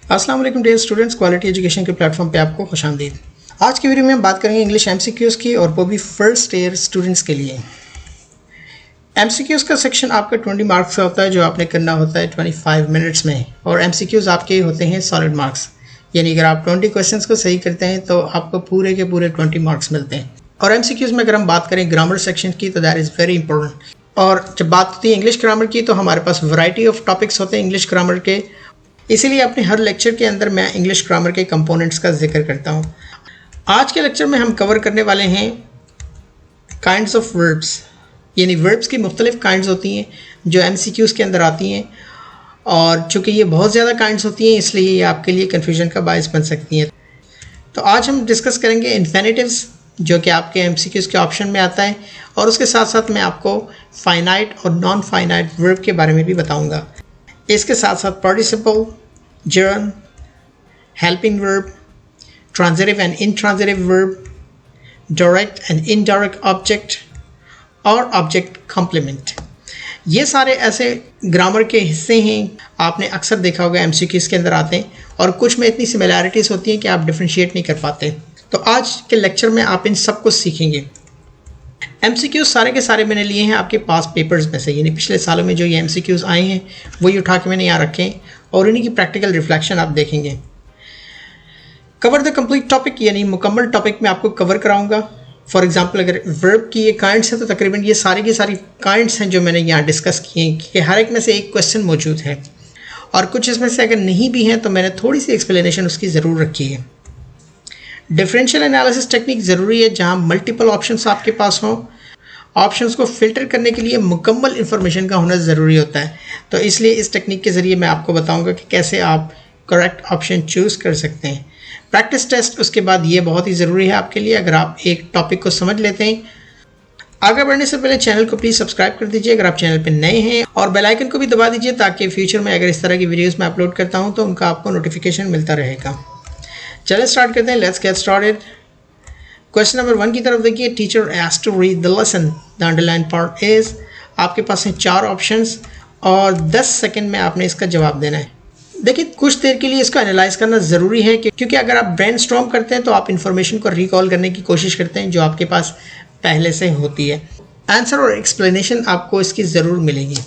अस्सलाम वालेकुम dear students, quality education के प्लेटफॉर्म पे आपको खुशामदीद। आज की वीडियो में हम बात करेंगे इंग्लिश एमसीक्यूज़ की, और वो भी फर्स्ट ईयर स्टूडेंट्स के लिए। एमसीक्यूज़ का सेक्शन आपका 20 मार्क्स का होता है, जो आपने करना होता है 25 मिनट्स में, और एमसीक्यूज़ आपके होते हैं सॉलिड मार्क्स, यानी अगर आप 20 क्वेश्चंस को सही करते हैं तो आपको पूरे के पूरे 20 मार्क्स मिलते हैं। और एमसीक्यूज़ में अगर हम बात करें ग्रामर सेक्शन की तो दैट इज़ वेरी इंपॉर्टेंट। और जब बात होती है इंग्लिश ग्रामर की तो हमारे पास वैरायटी ऑफ टॉपिक्स होते हैं इंग्लिश ग्रामर के, इसीलिए अपने हर लेक्चर के अंदर मैं इंग्लिश ग्रामर के कंपोनेंट्स का जिक्र करता हूँ। आज के लेक्चर में हम कवर करने वाले हैं काइंड्स ऑफ वर्ब्स, यानी वर्ब्स की मुख्तलिफ काइंड्स होती हैं जो एमसीक्यूज़ के अंदर आती हैं, और चूँकि ये बहुत ज़्यादा काइंड्स होती हैं इसलिए ये आपके लिए कन्फ्यूजन का बायस बन सकती हैं। तो आज हम डिस्कस करेंगे इन्फिनेटिव्स, जो कि आपके एमसीक्यूज़ के ऑप्शन में आता है, और उसके साथ साथ मैं आपको फाइनाइट और नॉन फाइनाइट वर्ब के बारे में भी बताऊँगा। इसके साथ साथ participle, gerund, helping verb, transitive and intransitive verb, direct and indirect object और ऑब्जेक्ट कॉम्प्लीमेंट, ये सारे ऐसे ग्रामर के हिस्से हैं आपने अक्सर देखा होगा एमसीक्यूज़ के अंदर आते हैं, और कुछ में इतनी सिमिलैरिटीज़ होती हैं कि आप डिफ्रेंशिएट नहीं कर पाते। तो आज के लेक्चर में आप इन सब को सीखेंगे। एमसीक्यूज़ सारे के सारे मैंने लिए हैं आपके पास पेपर्स में से, यानी पिछले सालों में जो ये एमसीक्यूज़ आए हैं वही उठा के मैंने यहाँ रखे हैं, और इन्हीं की प्रैक्टिकल रिफ्लेक्शन आप देखेंगे। कवर द कंप्लीट टॉपिक, यानी मुकम्मल टॉपिक में आपको कवर कराऊंगा। फॉर एग्जांपल अगर वर्ब की ये काइंड्स हैं तो तकरीबन ये सारी की सारी काइंड्स हैं जो मैंने यहाँ डिस्कस किए हैं, कि हर एक में से एक क्वेश्चन मौजूद है, और कुछ इसमें से अगर नहीं भी हैं तो मैंने थोड़ी सी एक्सप्लेनेशन उसकी ज़रूर रखी है। डिफरेंशियल एनालिसिस टेक्निक ज़रूरी है जहाँ मल्टीपल ऑप्शंस आपके पास हों। ऑप्शंस को फ़िल्टर करने के लिए मुकम्मल इन्फॉर्मेशन का होना ज़रूरी होता है, तो इसलिए इस टेक्निक के ज़रिए मैं आपको बताऊंगा कि कैसे आप करेक्ट ऑप्शन चूज़ कर सकते हैं। प्रैक्टिस टेस्ट उसके बाद ये बहुत ही ज़रूरी है आपके लिए, अगर आप एक टॉपिक को समझ लेते हैं। आगे बढ़ने से पहले चैनल को प्लीज़ सब्सक्राइब कर दीजिए अगर आप चैनल पर नए हैं, और बेल आइकन को भी दबा दीजिए ताकि फ्यूचर में अगर इस तरह की वीडियोज़ मैं अपलोड करता हूँ तो उनका आपको नोटिफिकेशन मिलता रहेगा। चलिए स्टार्ट करते हैं, let's get started. Question number 1 की तरफ देखिए, teacher asked to read the lesson, the underline part is. आपके पास हैं 4 ऑप्शंस और 10 सेकंड में आपने इसका जवाब देना है। देखिए कुछ देर के लिए इसको एनालाइज करना ज़रूरी है, क्योंकि अगर आप ब्रेनस्टॉर्म करते हैं तो आप इन्फॉर्मेशन को रिकॉल करने की कोशिश करते हैं जो आपके पास पहले से होती है। आंसर और एक्सप्लेनेशन आपको इसकी ज़रूर मिलेगी।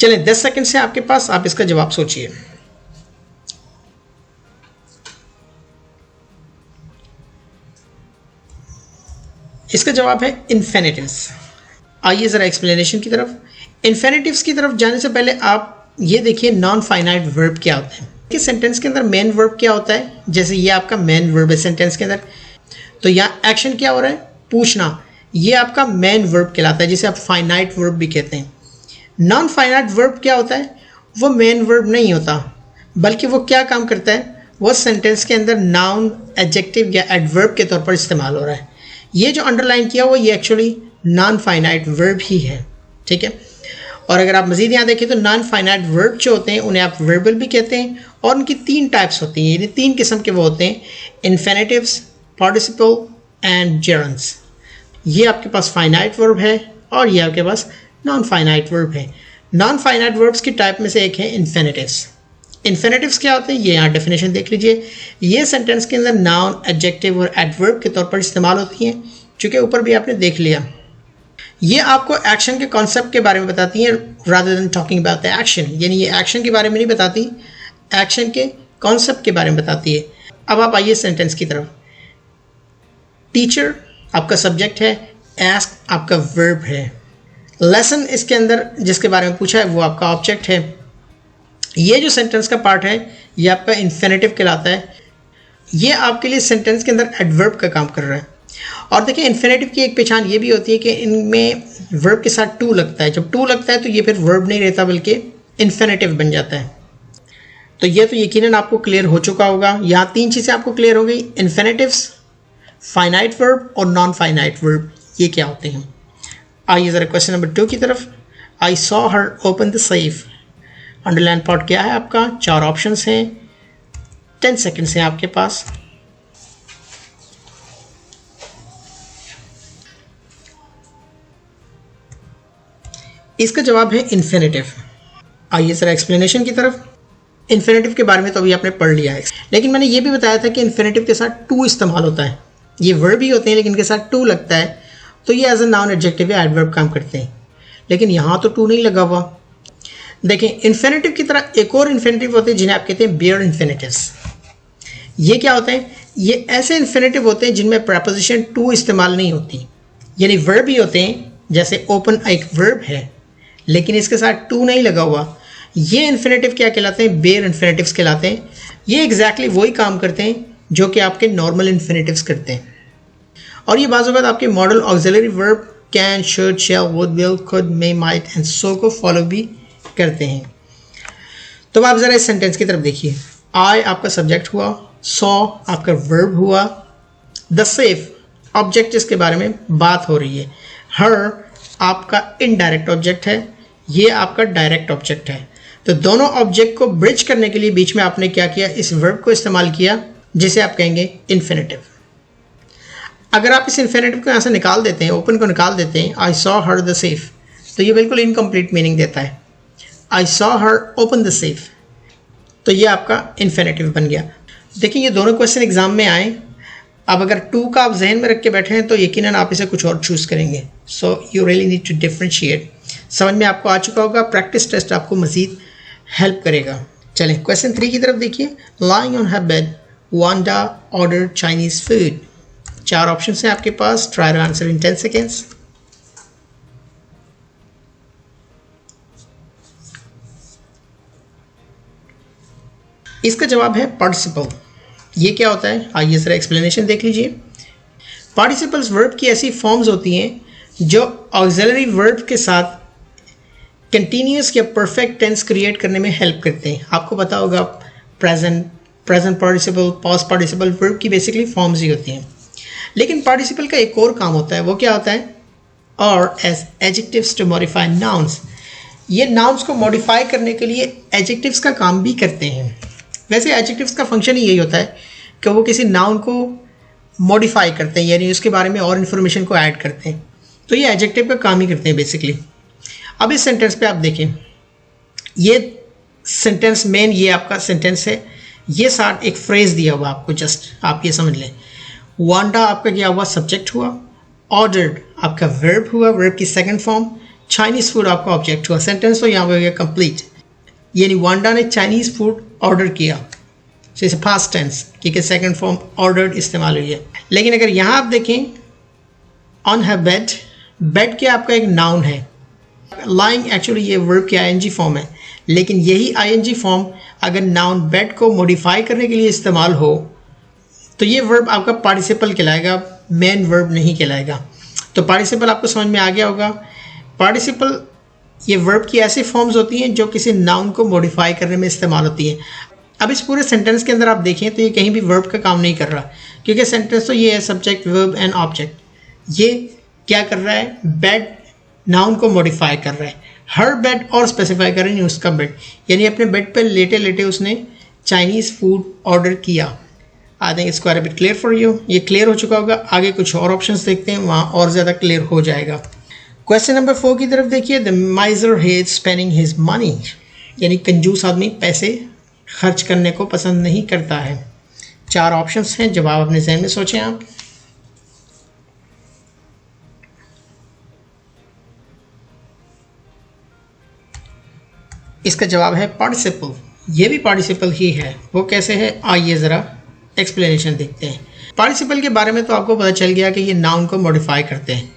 चलें 10 सेकेंड से आपके पास, आप इसका जवाब सोचिए। इसका जवाब है इन्फिनेटिव्स। आइए ज़रा एक्सप्लेनेशन की तरफ। इन्फिनेटिव्स की तरफ जाने से पहले आप ये देखिए नॉन फाइनाइट वर्ब क्या होता है। कि सेंटेंस के अंदर मेन वर्ब क्या होता है, जैसे ये आपका मेन वर्ब है सेंटेंस के अंदर, तो यहाँ एक्शन क्या हो रहा है, पूछना, ये आपका मेन वर्ब कहलाता है, जिसे आप फाइनाइट वर्ब भी कहते हैं। नॉन फाइनाइट वर्ब क्या होता है, वो मेन वर्ब नहीं होता, बल्कि वो क्या काम करता है, वो सेंटेंस के अंदर नाउन, एडजेक्टिव या एडवर्ब के तौर पर इस्तेमाल हो रहा है। ये जो अंडरलाइन किया हुआ ये एक्चुअली नॉन फाइनाइट वर्ब ही है, ठीक है। और अगर आप मज़ीद यहाँ देखें तो नॉन फाइनाइट वर्ब जो होते हैं उन्हें आप वर्बल भी कहते हैं, और उनकी 3 टाइप्स होती हैं, यानी 3 किस्म के वो होते हैं, इन्फिनेटिव्स, पार्टिसिपल एंड जेरन्स। ये आपके पास फाइनाइट वर्ब है और ये आपके पास नॉन फाइनाइट वर्ब है। नॉन फाइनाइट वर्ब्स की टाइप में से एक है इन्फिनेटिव्स। इन्फिनेटिव्स क्या होते हैं, ये यहाँ डेफिनेशन देख लीजिए। ये सेंटेंस के अंदर नाउन, एडजेक्टिव और एडवर्ब के तौर पर इस्तेमाल होती हैं, चूँकि ऊपर भी आपने देख लिया। ये आपको एक्शन के कॉन्सेप्ट के बारे में बताती हैं, rather than talking about the action, यानी ये एक्शन के बारे में नहीं बताती, एक्शन के कॉन्सेप्ट के बारे में बताती है। अब आप आइए सेंटेंस की तरफ। टीचर आपका सब्जेक्ट है, एस्क आपका वर्ब है, लेसन इसके अंदर जिसके बारे में पूछा है वो आपका ऑब्जेक्ट है। ये जो सेंटेंस का पार्ट है ये आपका इन्फिनेटिव कहलाता है। ये आपके लिए सेंटेंस के अंदर एडवर्ब का काम कर रहा है। और देखिए इन्फिनेटिव की एक पहचान ये भी होती है कि इनमें वर्ब के साथ टू लगता है। जब टू लगता है तो ये फिर वर्ब नहीं रहता बल्कि इन्फिनेटिव बन जाता है। तो ये तो यकीनन आपको क्लियर हो चुका होगा। यहाँ 3 चीज़ें आपको क्लियर हो गई, इन्फिनेटिव्स, फाइनाइट वर्ब और नॉन फाइनाइट वर्ब ये क्या होते हैं। आइए ज़रा क्वेश्चन नंबर 2 की तरफ। I saw her open the safe, underline part क्या है आपका, 4 ऑप्शंस हैं, 10 सेकेंड्स हैं आपके पास। इसका जवाब है इन्फिनेटिव। आइए ज़रा एक्सप्लेनेशन की तरफ। इन्फिनेटिव के बारे में तो अभी आपने पढ़ लिया है, लेकिन मैंने ये भी बताया था कि इन्फिनेटिव के साथ टू इस्तेमाल होता है। ये वर्ब भी होते हैं लेकिन इनके साथ टू लगता है, तो ये एज अ नाउन एडजेक्टिव या एडवर्ब काम करते हैं। लेकिन यहाँ तो टू नहीं लगा हुआ। देखें, इन्फिनेटिव की तरह एक और इन्फिनेटिव होते हैं जिन्हें आप कहते हैं बेयर इन्फिनेटिव्स। ये क्या होते हैं? ये ऐसे इन्फिनेटिव होते हैं जिनमें प्रपोजिशन टू इस्तेमाल नहीं होती, यानी वर्ब ही होते हैं। जैसे ओपन एक वर्ब है लेकिन इसके साथ टू नहीं लगा हुआ। ये इन्फिनेटिव क्या कहलाते हैं? बेयर इन्फिनेटिव्स कहलाते हैं। ये एग्जैक्टली वही काम करते हैं जो कि आपके नॉर्मल इन्फिनेटिव्स करते हैं। और ये बाज़ वक़्त आपके modal auxiliary verb can, should, shall, would, will, could, may, might and so को फॉलो भी करते हैं। तो आप ज़रा इस सेंटेंस की तरफ देखिए। आई आपका सब्जेक्ट हुआ, सॉ आपका वर्ब हुआ, द सेफ ऑब्जेक्ट जिसके बारे में बात हो रही है, हर आपका इनडायरेक्ट ऑब्जेक्ट है, ये आपका डायरेक्ट ऑब्जेक्ट है। तो दोनों ऑब्जेक्ट को ब्रिज करने के लिए बीच में आपने क्या किया? इस वर्ब को इस्तेमाल किया जिसे आप कहेंगे इन्फिनेटिव। अगर आप इस इन्फिनेटिव को यहाँ से निकाल देते हैं, ओपन को निकाल देते हैं, I saw her the safe, तो ये बिल्कुल इनकम्प्लीट मीनिंग देता है। I saw her open the safe, तो ये आपका इन्फिनेटिव बन गया। देखिए, ये दोनों क्वेश्चन एग्जाम में आए। अब अगर टू का आप जहन में रख के बैठे हैं तो यकीनन आप इसे कुछ और चूज़ करेंगे। So you really need to differentiate. समझ में आपको आ चुका होगा। प्रैक्टिस टेस्ट आपको मज़ीद हेल्प करेगा। चलें क्वेश्चन 3 की तरफ देखिए। Lying on her bed Wanda order Chinese food. 4 option हैं आपके पास। Try to answer in 10 seconds. इसका जवाब है पार्टिसिपल। ये क्या होता है? आइए ज़रा एक्सप्लेनेशन देख लीजिए। पार्टिसिपल्स वर्ब की ऐसी फॉर्म्स होती हैं जो ऑक्सिलरी वर्ब के साथ कंटिन्यूस या परफेक्ट टेंस क्रिएट करने में हेल्प करते हैं। आपको पता होगा present, present participle, past participle verb की बेसिकली फॉर्म्स ही होती हैं। लेकिन पार्टिसिपल का एक और काम होता है। वो क्या होता है? और as adjectives to modify nouns. ये नाउन्स को मॉडिफाई करने के लिए एडजेक्टिव्स का काम भी करते हैं। वैसे एडजेक्टिव्स का फंक्शन ही यही होता है कि वो किसी नाउन को मॉडिफाई करते हैं, यानी उसके बारे में और इन्फॉर्मेशन को ऐड करते हैं। तो ये एडजेक्टिव का काम ही करते हैं बेसिकली। अब इस सेंटेंस पे आप देखें, ये सेंटेंस मेन ये आपका सेंटेंस है। ये साथ एक फ्रेज दिया हुआ आपको, जस्ट आप ये समझ लें। वांडा आपका क्या हुआ? सब्जेक्ट हुआ। ऑर्डर्ड आपका वर्ब हुआ, वर्ब की सेकंड फॉर्म। चाइनीज़ फूड आपका ऑब्जेक्ट हुआ। सेंटेंस तो यहाँ पर हो गया कंप्लीट, यानी वांडा ने चाइनीज़ फूड ऑर्डर किया। सो इसे पास्ट टेंस, क्योंकि सेकंड फॉर्म ऑर्डर्ड इस्तेमाल हुई है। लेकिन अगर यहाँ आप देखें, ऑन हर बेड, बेड क्या आपका एक नाउन है। लाइंग एक्चुअली ये वर्ब की आईएनजी फॉर्म है, लेकिन यही आईएनजी फॉर्म अगर नाउन बेड को मॉडिफाई करने के लिए इस्तेमाल हो तो ये वर्ब आपका पार्टिसिपल कहलाएगा, मेन वर्ब नहीं कहलाएगा। तो पार्टिसिपल आपको समझ में आ गया होगा। पार्टिसिपल ये वर्ब की ऐसी फॉर्म्स होती हैं जो किसी नाउन को मॉडिफाई करने में इस्तेमाल होती हैं। अब इस पूरे सेंटेंस के अंदर आप देखें तो ये कहीं भी वर्ब का काम नहीं कर रहा, क्योंकि सेंटेंस तो ये है सब्जेक्ट, वर्ब एंड ऑब्जेक्ट। ये क्या कर रहा है? बेड नाउन को मॉडिफाई कर रहा है। हर बेड और स्पेसिफाई कर रही है उसका बेड, यानी अपने बेड पर लेटे लेटे उसने चाइनीज़ फूड ऑर्डर किया। I think it's quite a bit clear for you. ये क्लियर हो चुका होगा। आगे कुछ और ऑप्शंस देखते हैं, वहाँ और ज़्यादा क्लियर हो जाएगा। क्वेश्चन नंबर 4 की तरफ देखिए। The miser hates spending his money, यानी कंजूस आदमी पैसे खर्च करने को पसंद नहीं करता है। 4 ऑप्शंस हैं, जवाब अपने जहन में सोचें आप। इसका जवाब है पार्टिसिपल। ये भी पार्टिसिपल ही है। वो कैसे है, आइए ज़रा एक्सप्लेनेशन देखते हैं। पार्टिसिपल के बारे में तो आपको पता चल गया कि ये नाउन को मॉडिफाई करते हैं,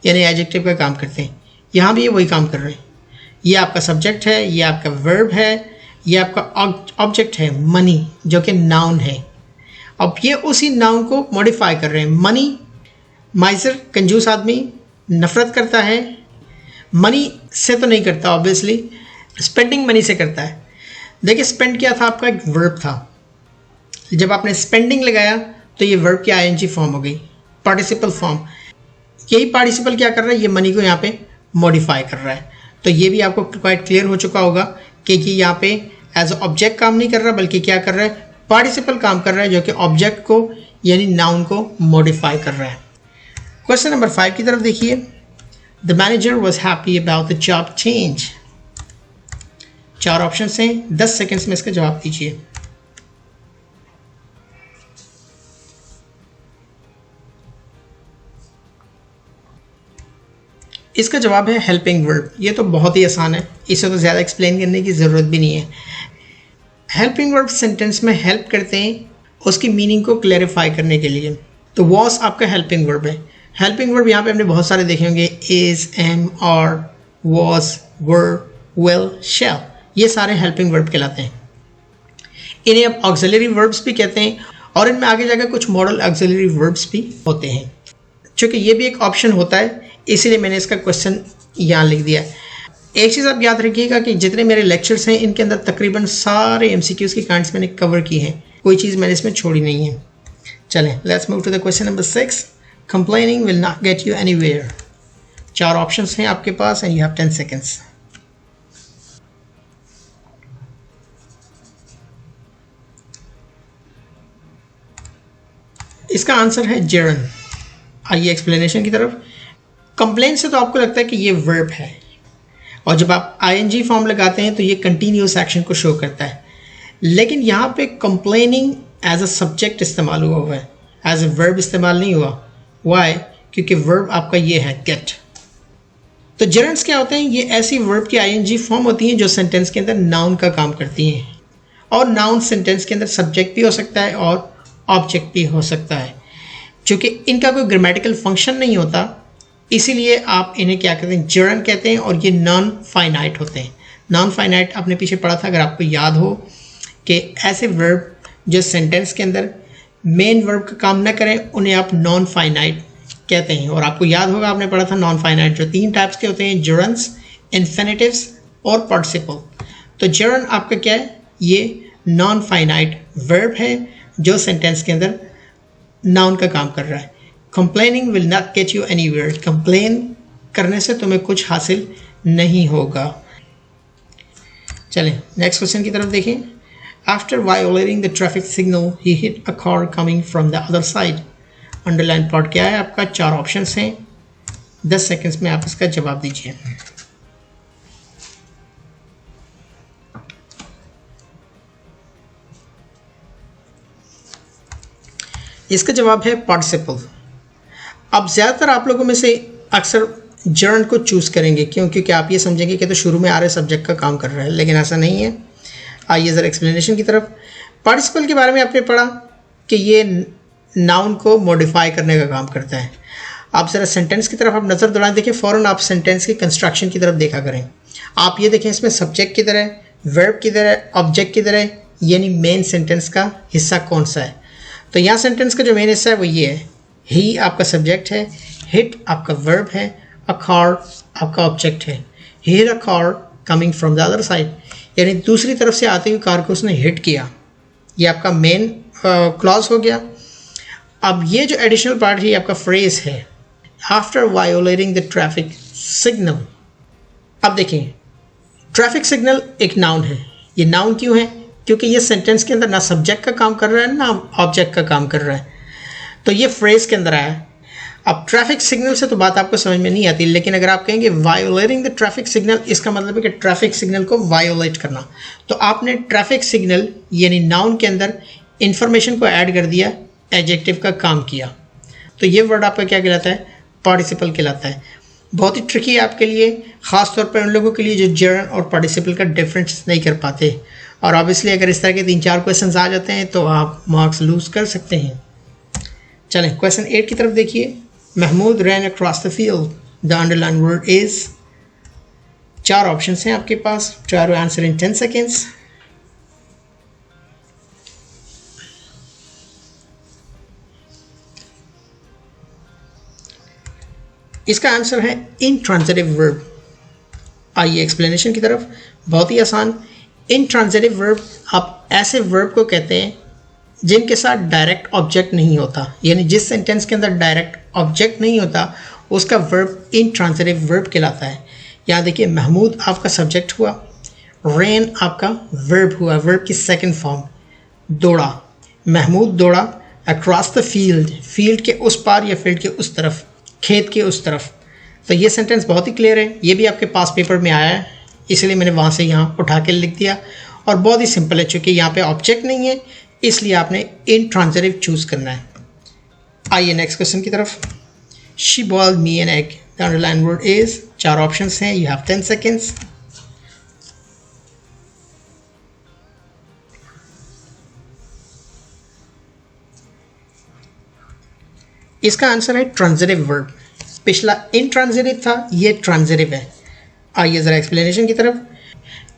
यानी एडजेक्टिव का काम करते हैं। यहाँ भी ये वही काम कर रहे हैं। ये आपका सब्जेक्ट है, ये आपका वर्ब है, ये आपका ऑब्जेक्ट है मनी, जो कि नाउन है। अब ये उसी नाउन को मॉडिफाई कर रहे हैं। मनी, माइजर कंजूस आदमी, नफ़रत करता है। मनी से तो नहीं करता ऑब्वियसली, स्पेंडिंग मनी से करता है। देखिए स्पेंड क्या था? आपका एक वर्ब था। जब आपने स्पेंडिंग लगाया तो ये वर्ब की आईएनजी फॉर्म हो गई, पार्टिसिपल फॉर्म। यही पार्टिसिपल क्या कर रहा है? ये मनी को यहाँ पे मॉडिफाई कर रहा है। तो ये भी आपको क्वाइट क्लियर हो चुका होगा कि यहाँ पे एज ऑब्जेक्ट काम नहीं कर रहा, बल्कि क्या कर रहा है? पार्टिसिपल काम कर रहा है, जो कि ऑब्जेक्ट को यानी नाउन को मॉडिफाई कर रहा है। क्वेश्चन नंबर 5 की तरफ देखिए। The manager was happy about the job change. 4 option हैं, 10 सेकेंड्स में इसका जवाब दीजिए। इसका जवाब है हेल्पिंग वर्ब। ये तो बहुत ही आसान है, इसे तो ज़्यादा एक्सप्लेन करने की ज़रूरत भी नहीं है। हेल्पिंग वर्ब सेंटेंस में हेल्प करते हैं उसकी मीनिंग को क्लैरिफाई करने के लिए। तो वॉज आपका हेल्पिंग वर्ब है। हेल्पिंग वर्ब यहाँ पे हमने बहुत सारे देखे होंगे, is, am, are, was, were, will, shall, ये सारे हेल्पिंग वर्ब कहलाते हैं। इन्हें अब ऑक्सिलरी वर्ब्स भी कहते हैं और इनमें आगे जाकर कुछ मॉडल ऑक्सिलरी वर्ब्स भी होते हैं। चूँकि ये भी एक ऑप्शन होता है इसीलिए मैंने इसका क्वेश्चन यहाँ लिख दिया है। एक चीज़ आप याद रखिएगा कि जितने मेरे लेक्चर्स हैं इनके अंदर तकरीबन सारे एमसीक्यूज़ की काइंड्स मैंने कवर की हैं, कोई चीज़ मैंने इसमें छोड़ी नहीं है। चलें, let's move to the question number 6। Complaining will not get you anywhere. 4 options हैं आपके पास एंड यू हैव 10 सेकेंड्स। इसका आंसर है जेरन। आइए एक्सप्लेनेशन की तरफ। कंप्लेन से तो आपको लगता है कि ये वर्ब है और जब आप आईएनजी फॉर्म लगाते हैं तो ये कंटिन्यूस एक्शन को शो करता है, लेकिन यहाँ पे कंप्लेनिंग एज अ सब्जेक्ट इस्तेमाल हुआ है, एज अ वर्ब इस्तेमाल नहीं हुआ। वाई? क्योंकि वर्ब आपका ये है गेट। तो जेरन्स क्या होते हैं? ये ऐसी वर्ब की आईएनजी फॉर्म होती हैं जो सेंटेंस के अंदर नाउन का काम करती हैं, और नाउन सेंटेंस के अंदर सब्जेक्ट भी हो सकता है और ऑब्जेक्ट भी हो सकता है। चूँकि इनका कोई ग्रामेटिकल फंक्शन नहीं होता इसीलिए आप इन्हें क्या कहते हैं? जेरन कहते हैं, और ये नॉन फाइनाइट होते हैं। नॉन फाइनाइट आपने पीछे पढ़ा था, अगर आपको याद हो, कि ऐसे वर्ब जो सेंटेंस के अंदर मेन वर्ब का काम न करें उन्हें आप नॉन फाइनाइट कहते हैं। और आपको याद होगा आपने पढ़ा था नॉन फाइनाइट जो 3 टाइप्स के होते हैं, जेरन्स, इन्फिनिटिव्स और पार्टिसिपल। तो जेरन आपका क्या है? ये नॉन फाइनाइट वर्ब है जो सेंटेंस के अंदर नाउन का काम कर रहा है। Complaining will not get you anywhere. Complain करने से तुम्हें कुछ हासिल नहीं होगा। चलें नेक्स्ट क्वेश्चन की तरफ देखें। After violating the traffic signal he hit a car coming from the other side. Underline plot क्या है आपका? 4 ऑप्शंस हैं, 10 सेकेंड्स में आप इसका जवाब दीजिए। इसका जवाब है पार्टिसिपल। अब ज़्यादातर आप लोगों में से अक्सर जेरन को चूज़ करेंगे, क्यों? क्योंकि आप ये समझेंगे कि तो शुरू में आ रहे सब्जेक्ट का काम कर रहा है, लेकिन ऐसा नहीं है। आइए ज़रा एक्सप्लेनेशन की तरफ। पार्टिसिपल के बारे में आपने पढ़ा कि ये नाउन को मॉडिफाई करने का काम करता है। आप ज़रा सेंटेंस की तरफ आप नज़र दौड़ाएं, देखिए फ़ौरन आप सेंटेंस की कंस्ट्रक्शन की तरफ देखा करें। आप ये देखें, इसमें सब्जेक्ट की तरह, वर्ब की तरह, ऑब्जेक्ट की तरह, यानी मेन सेंटेंस का हिस्सा कौन सा है? तो यहाँ सेंटेंस का जो मेन हिस्सा है वो ये है। ही आपका सब्जेक्ट है, हिट आपका वर्ब है, अ कार आपका ऑब्जेक्ट है। He hit a car coming from the other side, यानी दूसरी तरफ से आते हुए कार को उसने हिट किया। ये आपका मेन क्लॉज हो गया। अब ये जो एडिशनल पार्ट है आपका फ्रेज है, after violating the traffic signal. अब देखिए, ट्रैफिक सिग्नल एक नाउन है। ये नाउन क्यों है? क्योंकि ये सेंटेंस के अंदर ना सब्जेक्ट का काम कर रहा है ना ऑब्जेक्ट का काम कर रहा है, तो ये फ्रेज के अंदर आया है। अब ट्रैफिक सिग्नल से तो बात आपको समझ में नहीं आती, लेकिन अगर आप कहेंगे वायोलेटिंग द ट्रैफिक सिग्नल, इसका मतलब है कि ट्रैफिक सिग्नल को वायोलेट करना। तो आपने ट्रैफिक सिग्नल यानी नाउन के अंदर इंफॉर्मेशन को ऐड कर दिया, एडजेक्टिव का काम किया। तो ये वर्ड आपका क्या कहलाता है? पार्टिसिपल कहलाता है। बहुत ही ट्रिकी है आपके लिए, ख़ास तौर पर उन लोगों के लिए जो जेरन और पार्टिसिपल का डिफरेंस नहीं कर पाते। और ऑब्वियसली अगर इस तरह के 3-4 क्वेश्चन आ जाते हैं तो आप मार्क्स लूज कर सकते हैं। चलें क्वेश्चन 8 की तरफ देखिए। Mahmood ran across the field, the underline word is. 4 option हैं आपके पास, try to answer in 10 seconds. इसका आंसर है इंट्रांजिटिव वर्ब। आइए एक्सप्लेनेशन की तरफ। बहुत ही आसान। इंट्रांजिटिव वर्ब आप ऐसे वर्ब को कहते हैं जिनके साथ डायरेक्ट ऑब्जेक्ट नहीं होता, यानी जिस सेंटेंस के अंदर डायरेक्ट ऑब्जेक्ट नहीं होता उसका वर्ब इंट्रांजिटिव वर्ब कहलाता है। यहाँ देखिए, महमूद आपका सब्जेक्ट हुआ, रैन आपका वर्ब हुआ, वर्ब की सेकंड फॉर्म, दौड़ा। महमूद दौड़ा अक्रॉस द फील्ड, फील्ड के उस पार या फील्ड के उस तरफ, खेत के उस तरफ। तो ये सेंटेंस बहुत ही क्लियर है, ये भी आपके पास पेपर में आया है, इसलिए मैंने वहाँ से यहाँ उठा के लिख दिया। और बहुत ही सिंपल है, चूँकि यहाँ पे ऑब्जेक्ट नहीं है इसलिए आपने इंट्रांजिटिव चूज़ करना है। आइए नेक्स्ट क्वेश्चन की तरफ। She boiled me an egg, the underline word is, 4 options हैं, यू हैव 10 सेकेंड्स। इसका आंसर है ट्रांजिटिव वर्ब। पिछला इंट्रांजिटिव था, ये ट्रांजिटिव है। आइए ज़रा एक्सप्लेनेशन की तरफ।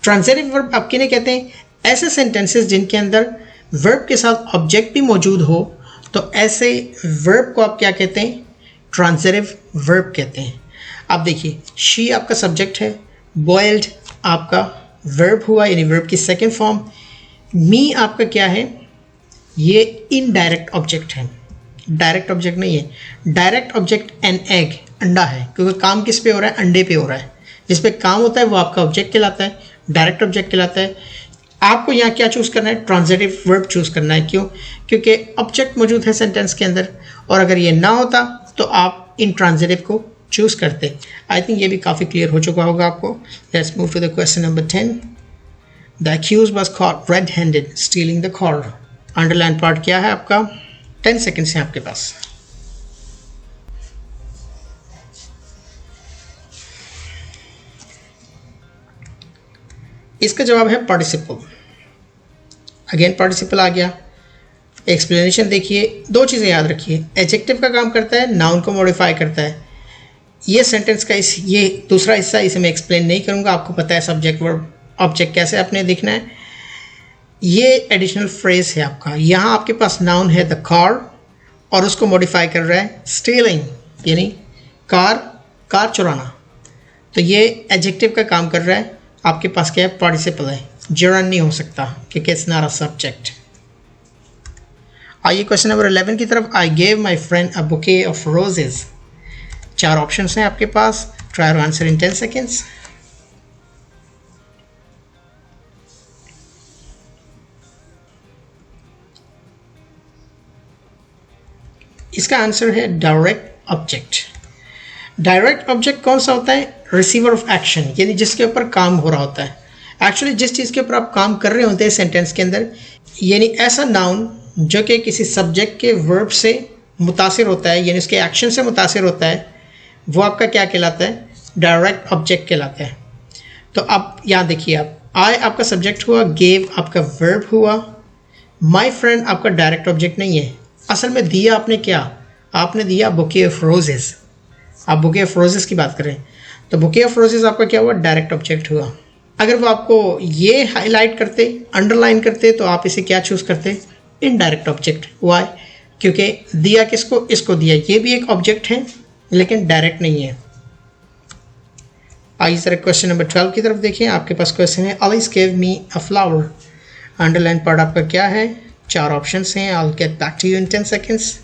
ट्रांजिटिव वर्ब आप किन्हें कहते हैं? ऐसे सेंटेंसेस जिनके अंदर वर्ब के साथ ऑब्जेक्ट भी मौजूद हो, तो ऐसे वर्ब को आप क्या कहते हैं? ट्रांजिटिव वर्ब कहते हैं। आप देखिए, शी आपका सब्जेक्ट है, बॉइल्ड आपका वर्ब हुआ यानी वर्ब की सेकेंड फॉर्म, मी आपका क्या है? ये इनडायरेक्ट ऑब्जेक्ट है, डायरेक्ट ऑब्जेक्ट नहीं है। डायरेक्ट ऑब्जेक्ट एन एग, अंडा है, क्योंकि काम किस पे हो रहा है? अंडे पे हो रहा है। जिस पे काम होता है वो आपका ऑब्जेक्ट कहलाता है, डायरेक्ट ऑब्जेक्ट कहलाता है। आपको यहाँ क्या चूज़ करना है? ट्रांजिटिव वर्ब चूज़ करना है। क्यों? क्योंकि ऑब्जेक्ट मौजूद है सेंटेंस के अंदर, और अगर ये ना होता तो आप इंट्रांजिटिव को चूज़ करते। आई थिंक ये भी काफ़ी क्लियर हो चुका होगा आपको। Let's move to the question number 10। The accused was caught red handed stealing the car. Underline part क्या है आपका? 10 सेकेंड्स हैं आपके पास। इसका जवाब है पार्टिसिपल। अगेन पार्टिसिपल आ गया। एक्सप्लेनेशन देखिए, 2 चीज़ें याद रखिए। एडजेक्टिव का काम करता है, नाउन को मॉडिफाई करता है। ये सेंटेंस का ये दूसरा हिस्सा, इसे मैं एक्सप्लेन नहीं करूँगा, आपको पता है सब्जेक्ट वर्ब ऑब्जेक्ट कैसे आपने देखना है। ये एडिशनल फ्रेज है आपका। यहाँ आपके पास नाउन है द कार, और उसको मॉडिफाई कर रहा है स्टीलिंग, यानी कार चुराना। तो ये एडजेक्टिव का काम कर रहा है। आपके पास क्या है? पार्टिसिपल है, जर्न नहीं हो सकता क्योंकि इट्स नॉट अ सब्जेक्ट। आइए क्वेश्चन नंबर 11 की तरफ। I gave my friend a bouquet of roses. 4 options हैं आपके पास, try to answer in 10 seconds. इसका आंसर है डायरेक्ट ऑब्जेक्ट। डायरेक्ट ऑब्जेक्ट कौन सा होता है? रिसीवर ऑफ एक्शन, यानी जिसके ऊपर काम हो रहा होता है। एक्चुअली जिस चीज़ के ऊपर आप काम कर रहे होते हैं सेंटेंस के अंदर, यानी ऐसा नाउन जो कि किसी सब्जेक्ट के वर्ब से मुतासिर होता है, यानी उसके एक्शन से मुतासिर होता है, वो आपका क्या कहलाता है? डायरेक्ट ऑब्जेक्ट कहलाता है। तो अब यहाँ देखिए, आप आई आपका सब्जेक्ट हुआ, गेव आपका वर्ब हुआ, माई फ्रेंड आपका डायरेक्ट ऑब्जेक्ट नहीं है। असल में दिया आपने क्या? आपने दिया बुके ऑफ रोजेज़। आप बुके ऑफ रोजेज़ की बात करें तो बुके ऑफ रोजेज़ आपका क्या हुआ? डायरेक्ट ऑब्जेक्ट हुआ। अगर वो आपको ये हाईलाइट करते, अंडरलाइन करते, तो आप इसे क्या चूज़ करते? Indirect object. वाई? क्योंकि दिया किसको? इसको दिया। ये भी एक ऑब्जेक्ट है लेकिन डायरेक्ट नहीं है। आइए सर क्वेश्चन नंबर 12 की तरफ देखें। आपके पास क्वेश्चन है, Alice gave me a flower. Underline part आपका क्या है? 4 ऑप्शंस हैं। I will get back to you in 10 seconds.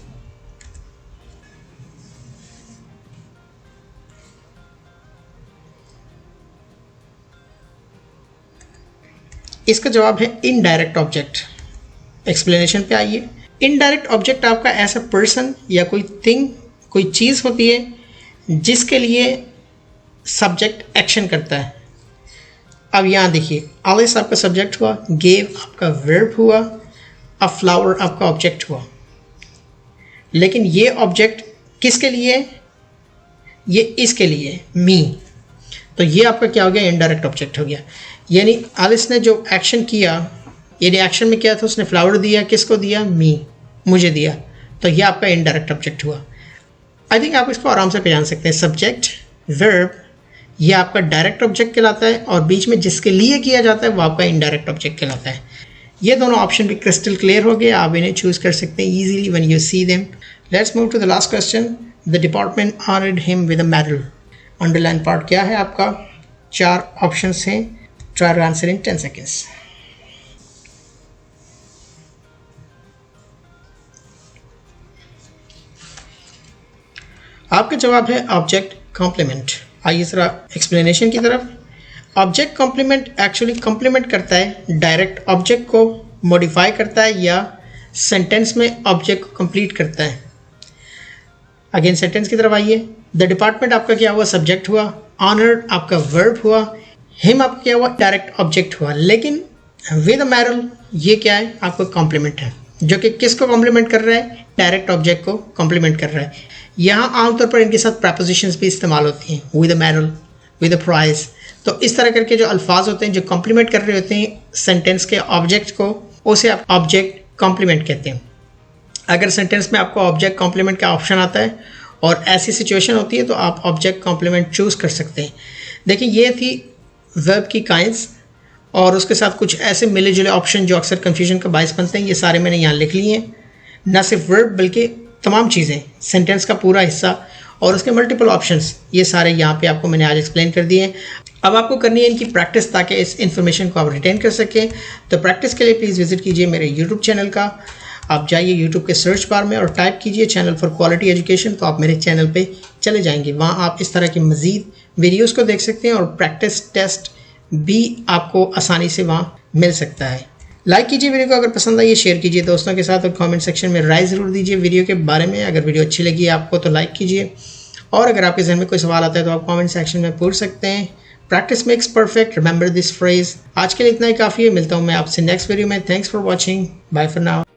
इसका जवाब है इनडायरेक्ट ऑब्जेक्ट। एक्सप्लेनेशन पे आइए। इनडायरेक्ट ऑब्जेक्ट आपका ऐसा पर्सन या कोई थिंग, कोई चीज़ होती है जिसके लिए सब्जेक्ट एक्शन करता है। अब यहाँ देखिए, अलिस आपका सब्जेक्ट हुआ, गेव आपका वर्ब हुआ, अ फ्लावर आपका ऑब्जेक्ट हुआ। लेकिन ये ऑब्जेक्ट किसके लिए? ये इसके लिए, मी। तो ये आपका क्या हो गया? इनडायरेक्ट ऑब्जेक्ट हो गया। यानी अलिस ने जो एक्शन किया, यानी एक्शन में क्या था? उसने फ्लावर दिया, किसको दिया? मी, मुझे दिया। तो ये आपका इनडायरेक्ट ऑब्जेक्ट हुआ। आई थिंक आप इसको आराम से पहचान सकते हैं। सब्जेक्ट, वर्ब, ये आपका डायरेक्ट ऑब्जेक्ट कहलाता है, और बीच में जिसके लिए किया जाता है वो आपका इनडायरेक्ट ऑब्जेक्ट कहलाता है। ये दोनों ऑप्शन भी क्रिस्टल क्लियर हो गए, आप इन्हें चूज कर सकते हैं easily when you see them. Let's move to the last question. The department honoured him with a medal. Underline part क्या है आपका? 4 ऑप्शंस हैं। Try to answer in 10 seconds. आपका जवाब है ऑब्जेक्ट कॉम्प्लीमेंट। आइए जरा एक्सप्लेनेशन की तरफ। ऑब्जेक्ट कॉम्प्लीमेंट एक्चुअली कॉम्प्लीमेंट करता है डायरेक्ट ऑब्जेक्ट को, मॉडिफाई करता है या सेंटेंस में ऑब्जेक्ट को कंप्लीट करता है। अगेन सेंटेंस की तरफ आइए। द डिपार्टमेंट आपका क्या हुआ? सब्जेक्ट हुआ, ऑनर्ड आपका वर्ब हुआ, हिम आपका क्या हुआ, डायरेक्ट ऑब्जेक्ट हुआ, लेकिन विद अ मैरल ये क्या है, आपको कॉम्प्लीमेंट है, जो कि किसको कॉम्प्लीमेंट कर रहा है, डायरेक्ट ऑब्जेक्ट को कॉम्प्लीमेंट कर रहा है। यहाँ आमतौर पर इनके साथ प्रपोजिशंस भी इस्तेमाल होती हैं, with a moral, with a price. तो इस तरह करके जो अल्फाज होते हैं जो कॉम्प्लीमेंट कर रहे होते हैं सेंटेंस के ऑब्जेक्ट को, उसे आप ऑब्जेक्ट कॉम्प्लीमेंट कहते हैं। अगर सेंटेंस में आपको ऑब्जेक्ट कॉम्प्लीमेंट का ऑप्शन आता है और ऐसी सिचुएशन होती है तो आप ऑब्जेक्ट कॉम्प्लीमेंट चूज़ कर सकते हैं। देखिए ये थी वर्ब की काइंड्स और उसके साथ कुछ ऐसे मिले जुले ऑप्शन जो अक्सर कन्फ्यूजन का बायस बनते हैं, ये सारे मैंने यहाँ लिख लिए हैं। न सिर्फ वर्ब बल्कि तमाम चीज़ें, सेंटेंस का पूरा हिस्सा और उसके मल्टीपल ऑप्शंस, ये सारे यहाँ पे आपको मैंने आज एक्सप्लेन कर दिए हैं। अब आपको करनी है इनकी प्रैक्टिस ताकि इस इन्फॉर्मेशन को आप रिटेन कर सकें। तो प्रैक्टिस के लिए प्लीज़ विजिट कीजिए मेरे यूट्यूब चैनल का। आप जाइए यूट्यूब के सर्च बार में और टाइप कीजिए चैनल फॉर क्वालिटी एजुकेशन, तो आप मेरे चैनल पे चले जाएंगे। वहाँ आप इस तरह की मज़ीद वीडियोज़ को देख सकते हैं और प्रैक्टिस टेस्ट भी आपको आसानी से वहाँ मिल सकता है। लाइक कीजिए वीडियो को अगर पसंद आई, शेयर कीजिए दोस्तों के साथ और कमेंट सेक्शन में राय ज़रूर दीजिए वीडियो के बारे में। अगर वीडियो अच्छी लगी आपको तो लाइक कीजिए और अगर आपके जहन में कोई सवाल आता है तो आप कमेंट सेक्शन में पूछ सकते हैं। Practice makes perfect, remember this phrase. आज के लिए इतना ही काफ़ी है, मिलता हूँ मैं आपसे नेक्स्ट वीडियो में। Thanks for watching, bye for now.